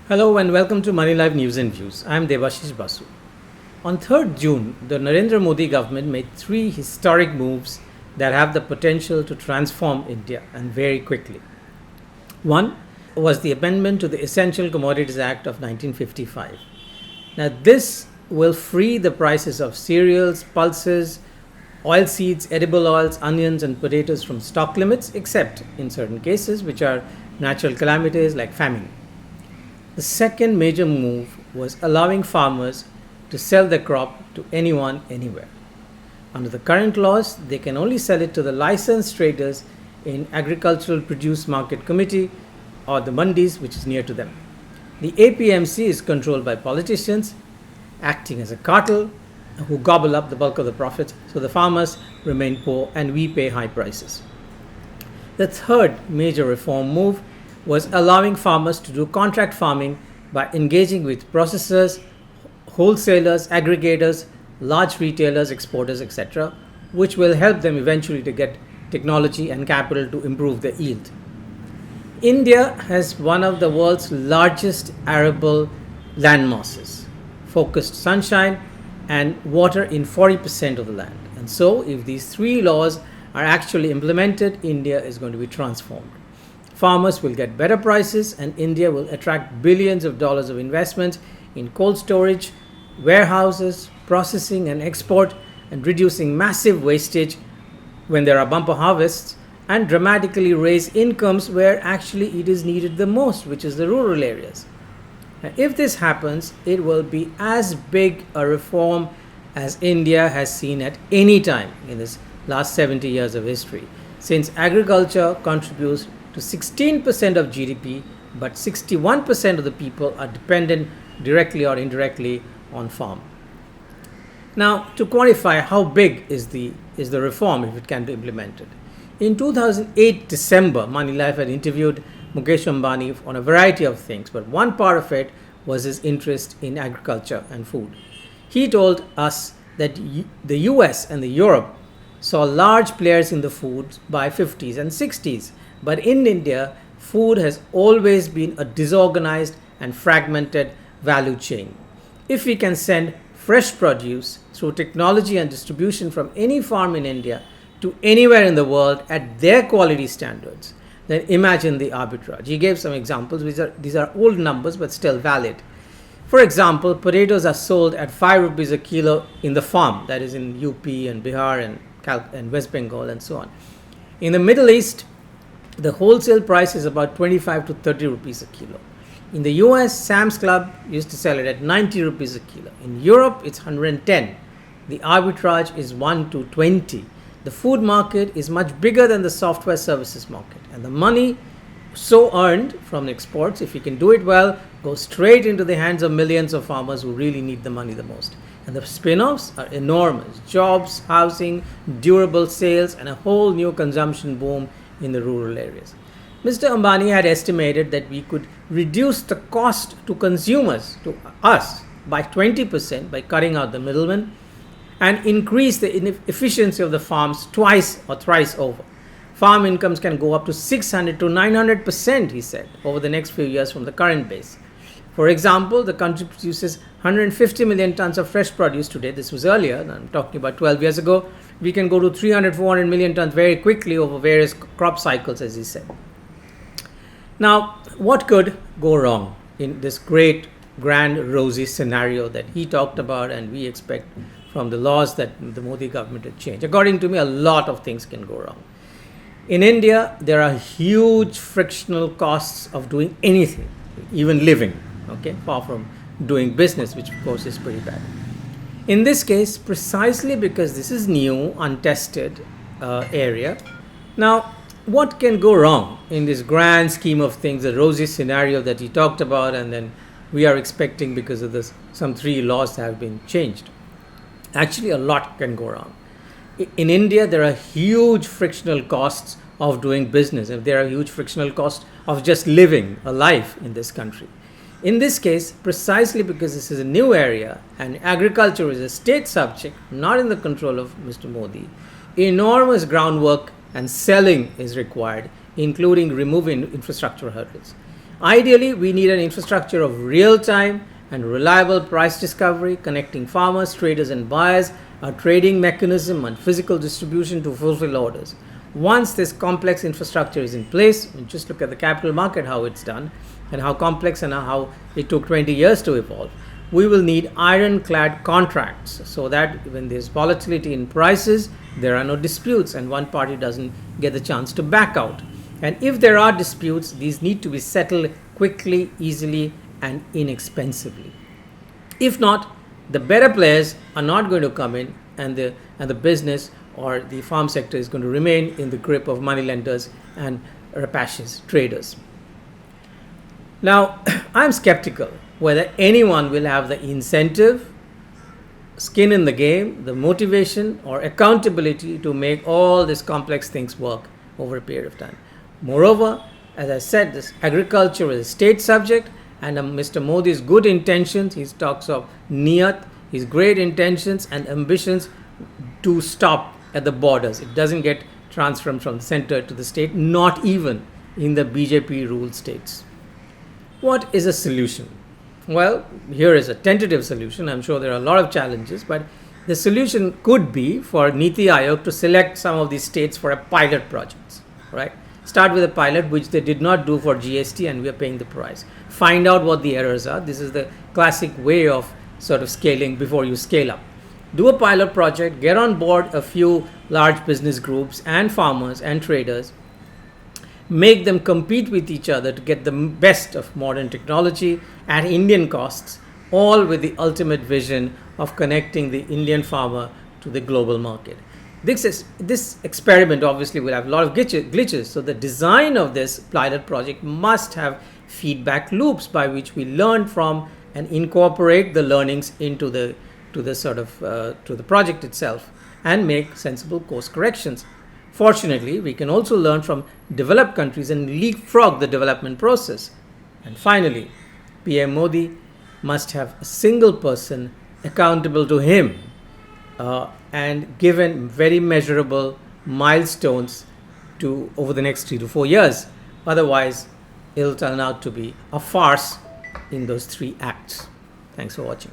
Hello and welcome to Moneylife News and Views. I am Debashis Basu. On 3rd June, the Narendra Modi government made three historic moves that have the potential to transform India, and very quickly. One was the amendment to the Essential Commodities Act of 1955. Now, this will free the prices of cereals, pulses, oilseeds, edible oils, onions, and potatoes from stock limits, except in certain cases which are natural calamities like famine. The second major move was allowing farmers to sell their crop to anyone, anywhere. Under the current laws, they can only sell it to the licensed traders in Agricultural Produce Market Committee or the mandis which is near to them. The APMC is controlled by politicians acting as a cartel who gobble up the bulk of the profits, so the farmers remain poor and we pay high prices. The third major reform move was allowing farmers to do contract farming by engaging with processors, wholesalers, aggregators, large retailers, exporters, etc., which will help them eventually to get technology and capital to improve their yield. India has one of the world's largest arable land masses, focused sunshine and water in 40% of the land. And so, if these three laws are actually implemented, India is going to be transformed. Farmers will get better prices and India will attract billions of dollars of investment in cold storage, warehouses, processing and export, and reducing massive wastage when there are bumper harvests, and dramatically raise incomes where actually it is needed the most, which is the rural areas. Now, if this happens, it will be as big a reform as India has seen at any time in this last 70 years of history, since agriculture contributes to 16% of GDP, but 61% of the people are dependent directly or indirectly on farm. Now, to quantify how big is the reform if it can be implemented. In 2008 December, Moneylife had interviewed Mukesh Ambani on a variety of things, but one part of it was his interest in agriculture and food. He told us that the US and the Europe saw large players in the food by 50s and 60s, but in India, food has always been a disorganized and fragmented value chain. If we can send fresh produce through technology and distribution from any farm in India to anywhere in the world at their quality standards, then imagine the arbitrage. He gave some examples. These are old numbers but still valid. For example, potatoes are sold at 5 rupees a kilo in the farm, that is in UP and Bihar and West Bengal and so on. In the Middle East, the wholesale price is about 25 to 30 rupees a kilo. In the US, Sam's Club used to sell it at 90 rupees a kilo. In Europe, it's 110. The arbitrage is 1 to 20. The food market is much bigger than the software services market. And the money so earned from exports, if you can do it well, goes straight into the hands of millions of farmers who really need the money the most. And the spin-offs are enormous. Jobs, housing, durable sales, and a whole new consumption boom in the rural areas. Mr. Ambani had estimated that we could reduce the cost to consumers, to us, by 20% by cutting out the middlemen and increase the efficiency of the farms twice or thrice over. Farm incomes can go up to 600 to 900%, he said, over the next few years from the current base. For example, the country produces 150 million tons of fresh produce today. This was earlier, I'm talking about 12 years ago. We can go to 300, 400 million tons very quickly over various crop cycles, as he said. Now, what could go wrong in this great, grand, rosy scenario that he talked about and we expect from the laws that the Modi government had changed? According to me, a lot of things can go wrong. In India, there are huge frictional costs of doing anything, even living, far from doing business, which of course is pretty bad. In this case, precisely because this is new, untested area. Now, what can go wrong in this grand scheme of things, the rosy scenario that he talked about, and then we are expecting because of this, some three laws have been changed? Actually, a lot can go wrong. In India, there are huge frictional costs of doing business, and there are huge frictional costs of just living a life in this country. In this case, precisely because this is a new area and agriculture is a state subject, not in the control of Mr. Modi, enormous groundwork and selling is required, including removing infrastructure hurdles. Ideally, we need an infrastructure of real-time and reliable price discovery, connecting farmers, traders, and buyers, a trading mechanism, and physical distribution to fulfill orders. Once this complex infrastructure is in place, and just look at the capital market, how it's done, and how complex and how it took 20 years to evolve, we will need ironclad contracts so that when there's volatility in prices, there are no disputes and one party doesn't get the chance to back out. And if there are disputes, these need to be settled quickly, easily, and inexpensively. If not, the better players are not going to come in, and the business or the farm sector is going to remain in the grip of moneylenders and rapacious traders. Now, I'm skeptical whether anyone will have the incentive, skin in the game, the motivation, or accountability to make all these complex things work over a period of time. Moreover, as I said, this agriculture is a state subject, and Mr. Modi's good intentions, he talks of niyat, his great intentions and ambitions to stop at the borders. It doesn't get transferred from the center to the state, not even in the BJP ruled states. What is a solution? Well, here is a tentative solution. I'm sure there are a lot of challenges, but the solution could be for Niti Aayog to select some of these states for a pilot projects, right? Start with a pilot, which they did not do for GST, and we are paying the price. Find out what the errors are. This is the classic way of sort of scaling before you scale up. Do a pilot project, get on board a few large business groups and farmers and traders, make them compete with each other to get the best of modern technology at Indian costs, all with the ultimate vision of connecting the Indian farmer to the global market. This experiment obviously will have a lot of glitches, so the design of this pilot project must have feedback loops by which we learn from and incorporate the learnings into the project itself and make sensible course corrections. Fortunately, we can also learn from developed countries and leapfrog the development process. And finally, PM Modi must have a single person accountable to him and given very measurable milestones to over the next 3 to 4 years. Otherwise, it'll turn out to be a farce in those 3 acts. Thanks for watching.